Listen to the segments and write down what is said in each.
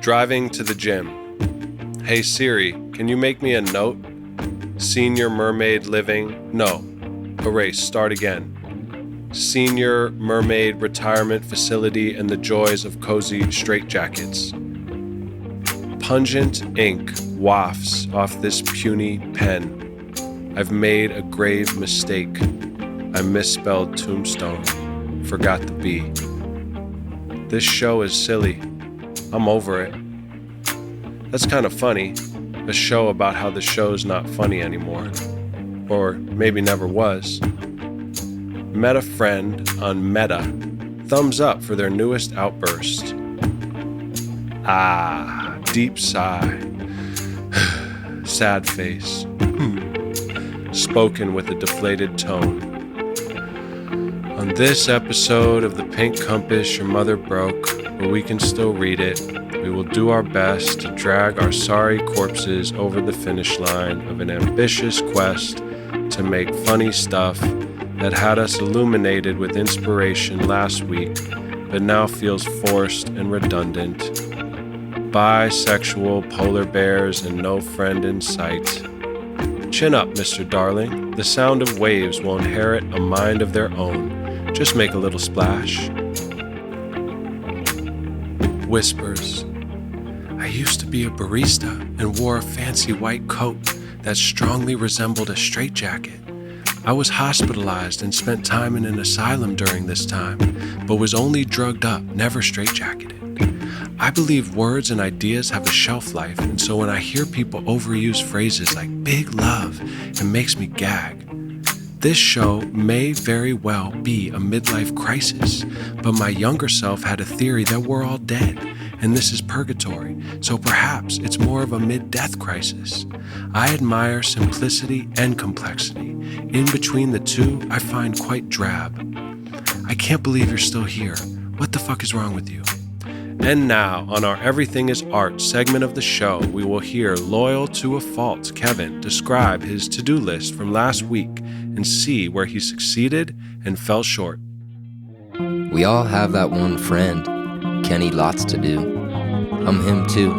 Driving to the gym. Hey Siri, can you make me a note? Senior mermaid living. No. Erase. Start again. Senior mermaid retirement facility and the joys of cozy straitjackets. Pungent ink wafts off this puny pen. I've made a grave mistake. I misspelled tombstone. Forgot the B. This show is silly. I'm over it. That's kind of funny. A show about how the show's not funny anymore. Or maybe never was. Met a friend on Meta. Thumbs up for their newest outburst. Ah, deep sigh. Sad face. Spoken with a deflated tone. On this episode of The Pink Compass Your Mother Broke, where we can still read it, we will do our best to drag our sorry corpses over the finish line of an ambitious quest to make funny stuff that had us illuminated with inspiration last week, but now feels forced and redundant. Bisexual polar bears and no friend in sight. Chin up, Mr. Darling. The sound of waves will inherit a mind of their own. Just make a little splash. Whispers. I used to be a barista and wore a fancy white coat that strongly resembled a straitjacket. I was hospitalized and spent time in an asylum during this time, but was only drugged up, never straitjacketed. I believe words and ideas have a shelf life, and so when I hear people overuse phrases like big love, it makes me gag. This show may very well be a midlife crisis, but my younger self had a theory that we're all dead, and this is purgatory, so perhaps it's more of a mid-death crisis. I admire simplicity and complexity. In between the two, I find quite drab. I can't believe you're still here. What the fuck is wrong with you? And now, on our Everything is Art segment of the show, we will hear loyal to a fault Kevin describe his to-do list from last week and see where he succeeded and fell short. We all have that one friend, Kenny Lots to Do. I'm him too,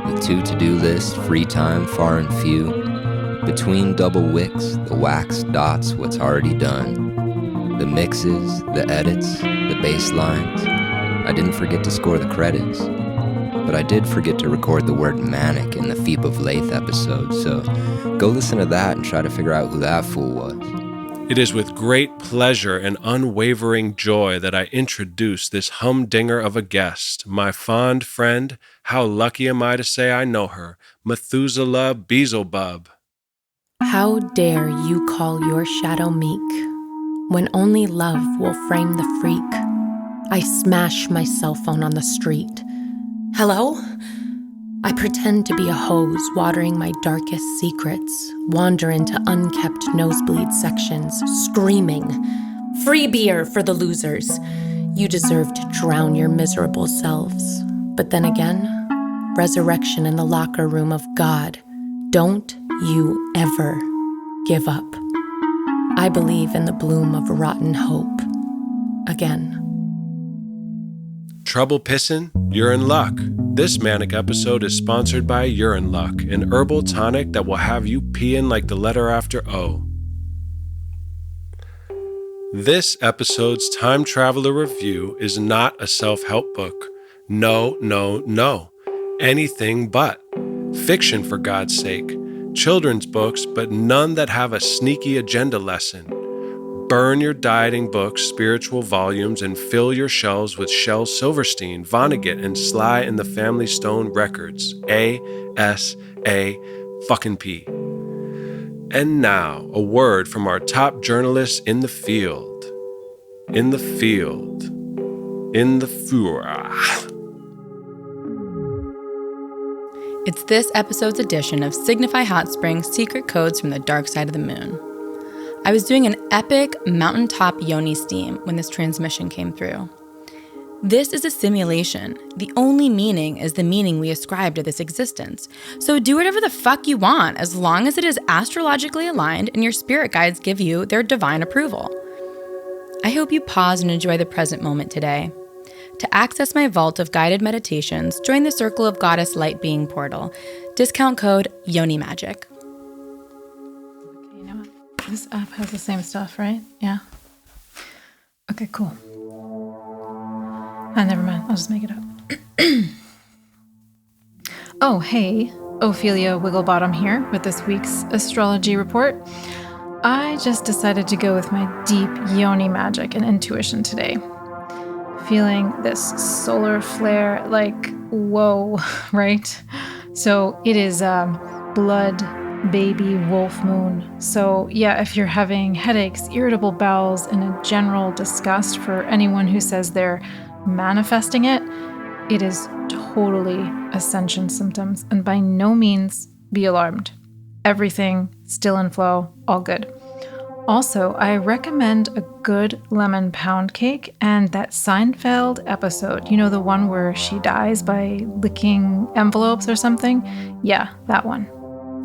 with two to-do lists, free time far and few. Between double wicks, the wax dots what's already done. The mixes, the edits, the bass lines. I didn't forget to score the credits, but I did forget to record the word manic in the Feep of Lathe episode, so go listen to that and try to figure out who that fool was. It is with great pleasure and unwavering joy that I introduce this humdinger of a guest, my fond friend, how lucky am I to say I know her, Methuselah Beelzebub. How dare you call your shadow meek, when only love will frame the freak? I smash my cell phone on the street. Hello? I pretend to be a hose watering my darkest secrets, wander into unkept nosebleed sections, screaming, "Free beer for the losers! You deserve to drown your miserable selves." But then again, resurrection in the locker room of God. Don't you ever give up. I believe in the bloom of rotten hope. Again. Trouble pissin'? You're in luck. This manic episode is sponsored by Urine Luck, an herbal tonic that will have you peeing like the letter after O. This episode's time traveler review is not a self-help book. No, no, no. Anything but. Fiction, for God's sake. Children's books, but none that have a sneaky agenda lesson. Burn your dieting books, spiritual volumes, and fill your shelves with Shel Silverstein, Vonnegut, and Sly and the Family Stone records. A-S-A-fucking-P. And now, a word from our top journalists in the field. In the field. In the fura. It's this episode's edition of Signify Hot Springs Secret Codes from the Dark Side of the Moon. I was doing an epic mountaintop yoni steam when this transmission came through. This is a simulation. The only meaning is the meaning we ascribe to this existence. So do whatever the fuck you want as long as it is astrologically aligned and your spirit guides give you their divine approval. I hope you pause and enjoy the present moment today. To access my vault of guided meditations, join the Circle of Goddess Light Being portal. Discount code YONIMAGIC. You know what? This app has the same stuff, right? Yeah. Okay, cool. Never mind. I'll just make it up. Oh, hey. Ophelia Wigglebottom here with this week's astrology report. I just decided to go with my deep yoni magic and intuition today. Feeling this solar flare, like, whoa, right? So it is blood baby wolf moon. So yeah, if you're having headaches, irritable bowels, and a general disgust for anyone who says they're manifesting it, it is totally ascension symptoms, and by no means be alarmed. Everything still in flow, all good. Also, I recommend a good lemon pound cake and that Seinfeld episode. You know, the one where she dies by licking envelopes or something? Yeah, that one.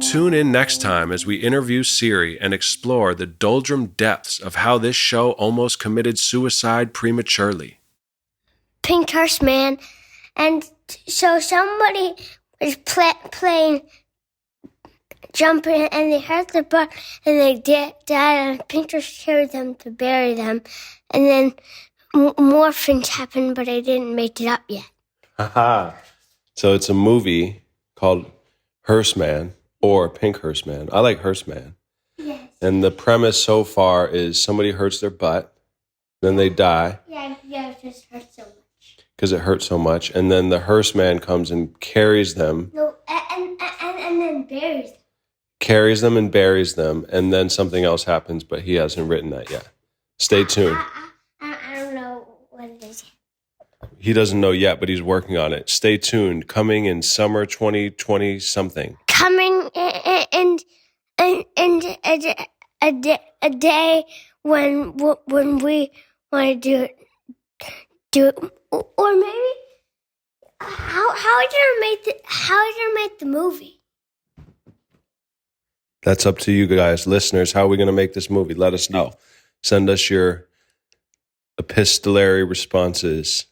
Tune in next time as we interview Siri and explore the doldrum depths of how this show almost committed suicide prematurely. Pink Horse Man. And so somebody was playing jumping, and they hurt their butt, and they died, and Pink Horse carried them to bury them. And then more things happened, but I didn't make it up yet. Haha. So it's a movie called Hearse Man or Pink Hearse Man. I like Hearse Man. Yes. And the premise so far is somebody hurts their butt, then they die. Yeah, it just hurts so much. Because it hurts so much. And then the hearse man comes and carries them. No, and then buries them. Carries them and buries them. And then something else happens, but he hasn't written that yet. Stay tuned. I don't know what it is yet. He doesn't know yet, but he's working on it. Stay tuned. Coming in summer 2020 something. Coming in a day when we want to do it. Or maybe how are you gonna make the movie? That's up to you guys, listeners. How are we going to make this movie? Let us know. Send us your epistolary responses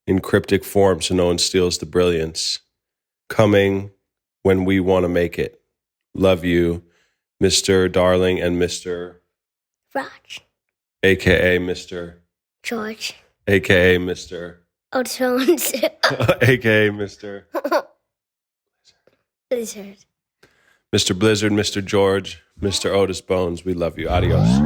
in cryptic form so no one steals the brilliance. Coming when we want to make it. Love you, Mr. Darling and Mr. Raj, AKA Mr. George, AKA Mr. Otones, AKA Mr. Blizzard. Mr. Blizzard, Mr. George, Mr. Otis Bones. We love you. Adios. Any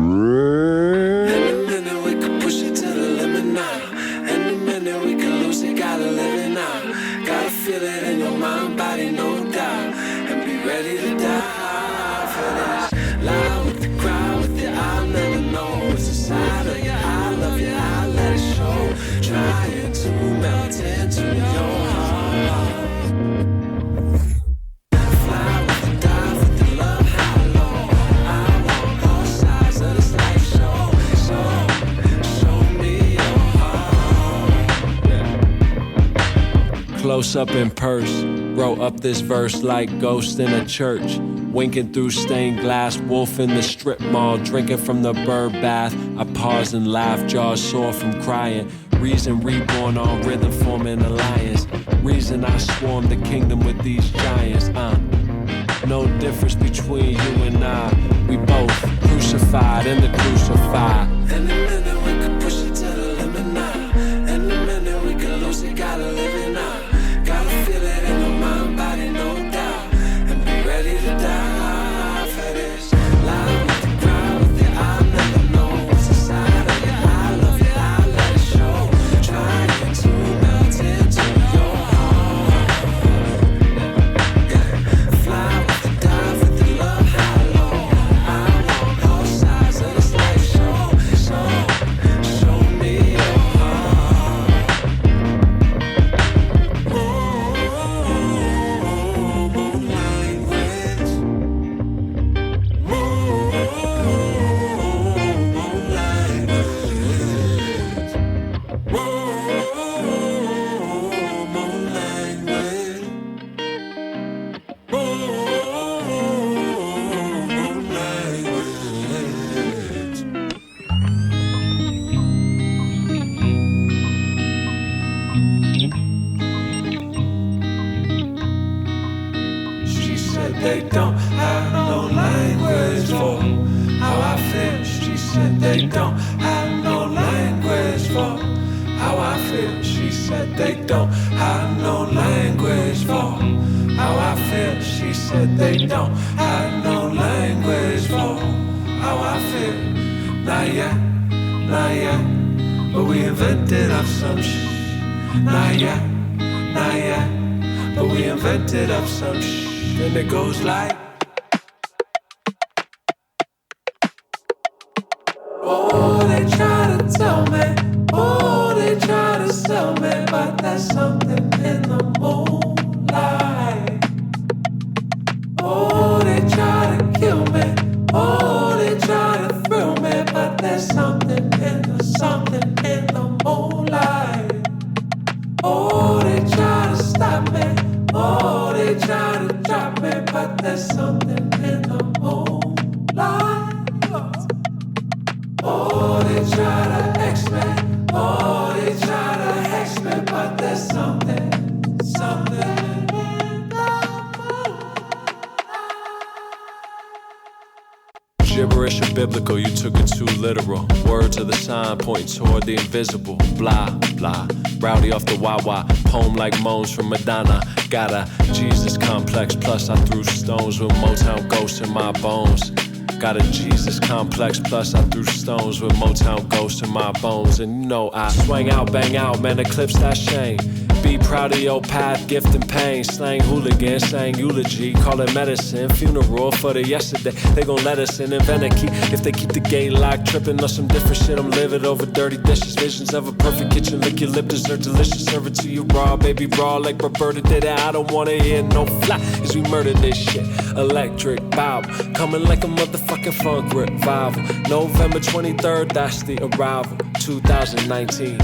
minute we can push it to the limit now. Any minute we can lose it, gotta live it now. Gotta feel it in your mind, body, no doubt. And be ready to die for this. Lie with the crowd, with your I'll never know. It's inside of you, I love you, I let it show. Trying to melt into your heart. Fly with the dive, with the love, how low. I want all sides of this life show. So, show me your heart. Close up in purse, wrote up this verse like ghost in a church. Winking through stained glass, wolf in the strip mall, drinking from the bird bath. I pause and laugh, jaws sore from crying. Reason reborn on rhythm, forming alliance. Reason I swarm the kingdom with these giants. No difference between you and I. We both crucified in the crucified. Any minute we can push it to the limit now. Any minute we can lose it, gotta live it now. Gotta feel it in your mind, body, no doubt. And be ready to die for this. Lie with the crowd, with your I'll never know. What's inside of you, I love you, I let it show. Trying to melt into your heart. Yeah. Fly with the dive, with the love, how low. I want all sides of this life show. So they don't have no language for how I feel. She said they don't have no language for how I feel. She said they don't have no language for how I feel. She said they don't have no language for how I feel. Not yet, not yet, but we invented up some shit. Not yet, but we invented up some shit. And it goes like, oh, they try to tell me, oh, they try to sell me, but there's something in the moonlight. Oh, they try to kill me, oh, they try to thrill me, but there's something in the moonlight. Oh, they try to stop me, oh, they try to drop me, but there's something in the moonlight. Oh, they try to X me, oh, they try to hex me, but there's something in the moonlight. Gibberish or biblical, you took it too literal. Words of the sign pointing toward the invisible. Blah, blah, rowdy off the wah-wah. Poem like moans from Madonna. Got a Jesus complex, plus I threw stones with Motown ghosts in my bones. Got a Jesus complex, plus I threw stones with Motown ghosts in my bones. And you know I swang out, bang out, man, eclipse that shame. Be proud of your path, gift and pain. Slang hooligan, sang eulogy, call it medicine. Funeral for the yesterday, they gon' let us in. Invent a key if they keep the gate locked. Tripping on some different shit, I'm livid over dirty dishes. Visions of a perfect kitchen, lick your lip, dessert delicious. Serve it to you raw, baby raw, like Roberta did it. I don't wanna hear no fly, cause we murdered this shit. Electric bob, coming like a motherfucking funk revival. November 23rd, that's the arrival, 2019.